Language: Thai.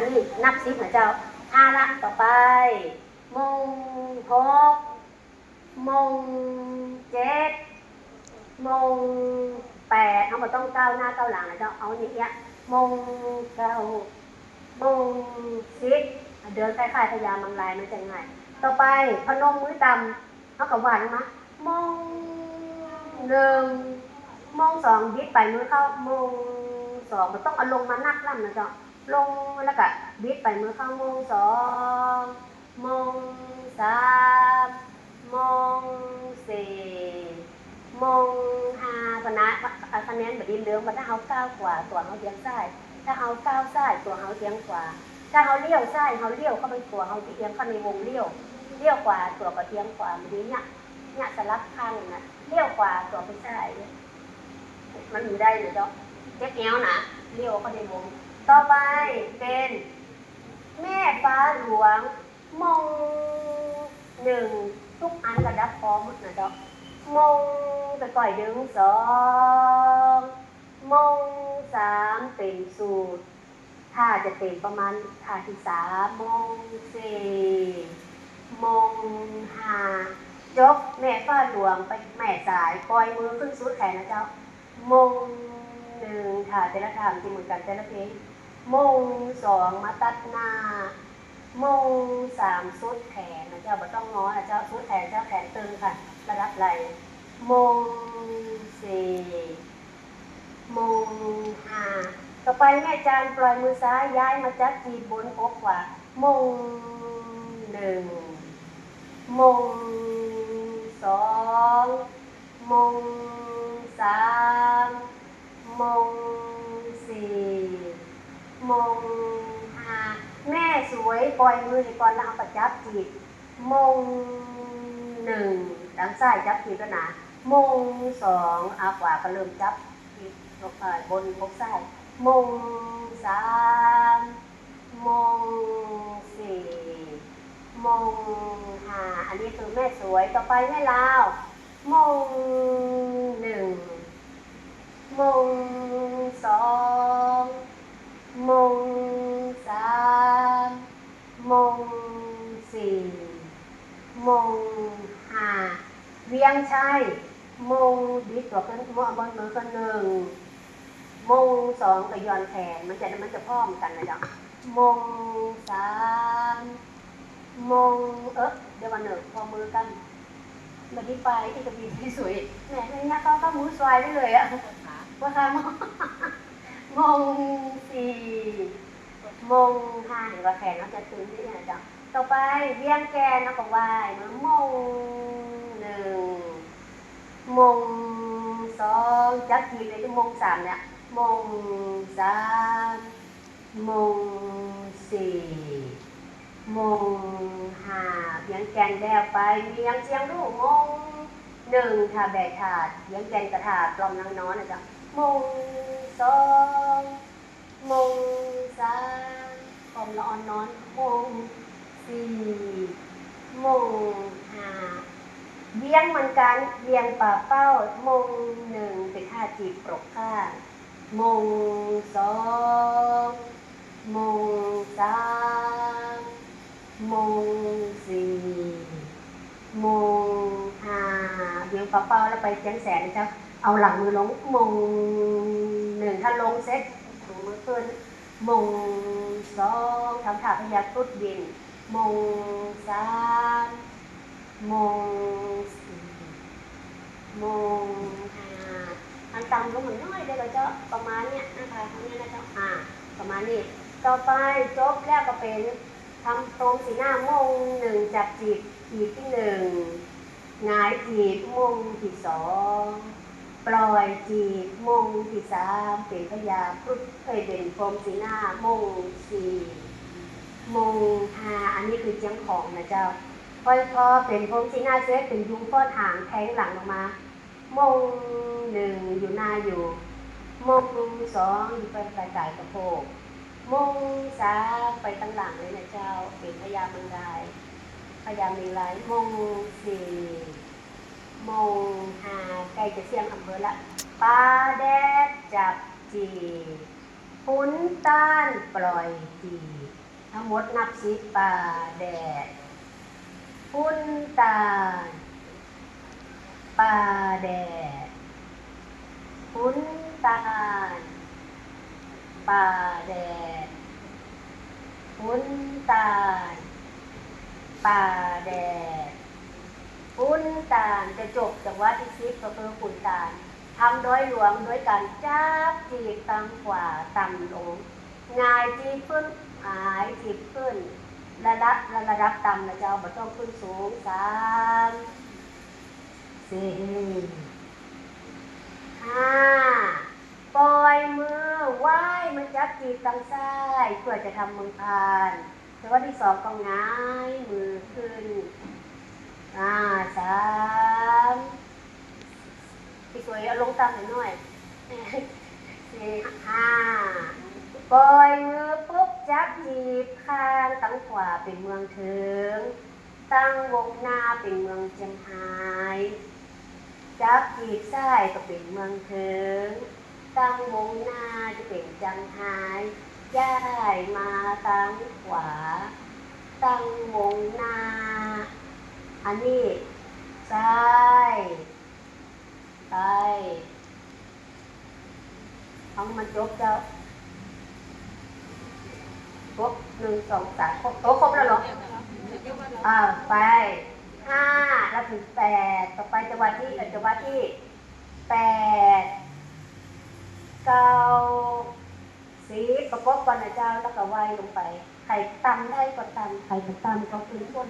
นนี้นับ10นะเจ้า5ละต่อไปมง6มง7มง8เขาบอกต้องก้าวหน้าก้าวหลังนะเจ้าเอาอย่างเงี้ยมง9มง10เดินคล้ายๆพยามังลายมันจะง่ายต่อไปพนมมือต่ำเขากับหวานมามง1มง2บิดไปมือเข้ามง2มันต้องเอาลงมานักล่ำนะเจ้าลงแล้วก็บิดไปมือเข้ามง2มง3มง4มง5พนะคะแนนแบบดินเดิมมันถ้าเขาก้าวกว่าตัวเขาเทียงซ้ายถ้าเขาก้าวซ้ายตัวเขาเทียงขวาถ้าเขาเลี้ยวซ้ายเขาเลี้ยวเข้าไปตัวเขาเทียงเข้าในวงเลี้ยวกว่าตัวก็เทียงขวามันดีเนี่ยสลับข้างนะเลี้ยวกว่าตัวไปซ้ายมันอยู่ได้หรือเปล่าเจ๊กแง้วนะเลี้ยวเข้าในวงต่อไปเป็นแม่ฟ้าหลวงมง1ทุกอันกระดับพร้อมนะเจ้ามงไปก่อยดึง2มง3เต็มสูตรถ้าจะเต็มประมาณท่าที่3มง4มง5ยกแม่ฟ้าหลวงไปแม่สายปล่อยมือขึ้นสุดแขนนะเจ้ามง1ท่าแต่ละท่าที่เหมือนกันแต่ละเพลงมง2มาตัดหน้ามง3สุดแขนนะเจ้าบ่ต้องง้อนะเจ้าสุดแขนเจ้าแขนตึงค่ะระดับไหล่มง4มง5ต่อไปแม่จานปล่อยมือซ้ายย้ายมาจับจีบบนอกขวามง1มง2มง3มง4มง5แม่สวยปล่อยมือให้ก่อนแล้วเอาประจับจีบมง1ด้านซ้ายจับจีบแล้วนะมง2เอาขวาก็เริ่มจับจีบบนอกซ้ายมง3มง4มง5อันนี้คือแม่สวยต่อไปแม่ลาวมง1มง2มง3มง4มง5เวียงชัยมงดิตัวขึ้นมงบนมือก็1มง2ก็ย้อนแขนมันจะพร้อมกันนะจ๊ะมง3มงเดี๋ยววัน1พอมือกันมาที่ปลายที่กระบี่ที่สวยแหมเนี่ยก็มือสวยได้เลยอ่ะว่าค่ะมง4มง5เห็นว่าแขนเราจะตึงที่ไหนจ๊ะต่อไปเวียงแกนเราก็ไหวมง1มง2จับจีบเลยที่มง3เนี่ยมง3มง4มง5เวียงแกนแล้วไปเวียงเชียงรูมง1ถาแบกถาดเวียงแกนกระถาดกลอมนางน้อยนะจ๊ะมง2มง3กลอมละอ่อนนอนมง4มง5เวียงเหมือนกันเวียงป่าเป้ามง1เป็นท่าจีบปรกข้างมง2มง3มง4มง5เวียงป่าเป้าแล้วไปเจียงแสนนะจ๊ะเอาหลังมือลงมง1ถ้าลงเซ็ตถูมือขึ้นมง2ทำท่าพยัคฆ์ตุดดินมง3มง4มง5อันต่ำลงเหมือนน้อยได้ก็จะประมาณเนี้ยนะคะตรงนี้นะเจ้าประมาณนี้ต่อไปจบแล้วก็เป็นทำตรงสีหน้ามง1จับจีบจีบที่1หงายจีบมงที่2ปล่อยจีบมงที่3เป็นพยาพุทธเป็นพรมสีหน้ามง4มง5อันนี้คือเจียงของนะเจ้าพอเป็นพรมสีหน้าเซตเป็นยุงฟอดหางแทงหลังออกมามง1อยู่หน้าอยู่มง2อยู่ไปปลายกระโปงมง3ไปตั้งหลังเลยนะเจ้าเป็นพยามังลายพยามีลายมง4มง5ใกล้จะเสียงอำเภอละปลาแดดจับจี พุ้นต้านปล่อยจีทั้งหมดนับ10ป่าแดดพุ้นตานป่าแดดพุ้นตานป่าแดดพุ้นตานป่าแดดพุ้นตานจะจบจากวัดที่10ก็คือพุ้นตานทำโดยหลวงโดยการจับจีบต่ำกว่าต่ำลงงายจีบขึ้นหายจีบขึ้นระดับต่ำนะเจ้าบ่ต้องขึ้นสูง3 4 5ปล่อยมือไหว้มันจับจีบทางซ้ายเพื่อจะทำมือพานแต่ว่าที่2ก็ง้ายมือขึ้น3พี่สวยเอาลงต่ำหน่อย4 5ปล่อยมือปุ๊บจับจีบข้างตั้งขวาเป็นเมืองถึงตั้งวงหน้าเป็นเมืองเชียงไฮ้จับจีบซ้ายก็เป็นเมืองถึงตั้งวงหน้าจะเป็นจังไห้ย้ายมาตั้งขวาตั้งวงหน้าอันนี้ซ้ายไปของมันจบเจ้าครบ1 2 3ครบครบแล้วเหรอไป5แล้วถึง8ต่อไปจังหวะที่8 9 10ประกบก่อนนะเจ้าแล้วก็ไหวลงไปใครตำได้ก็ตำใครไม่ตำก็คือพวก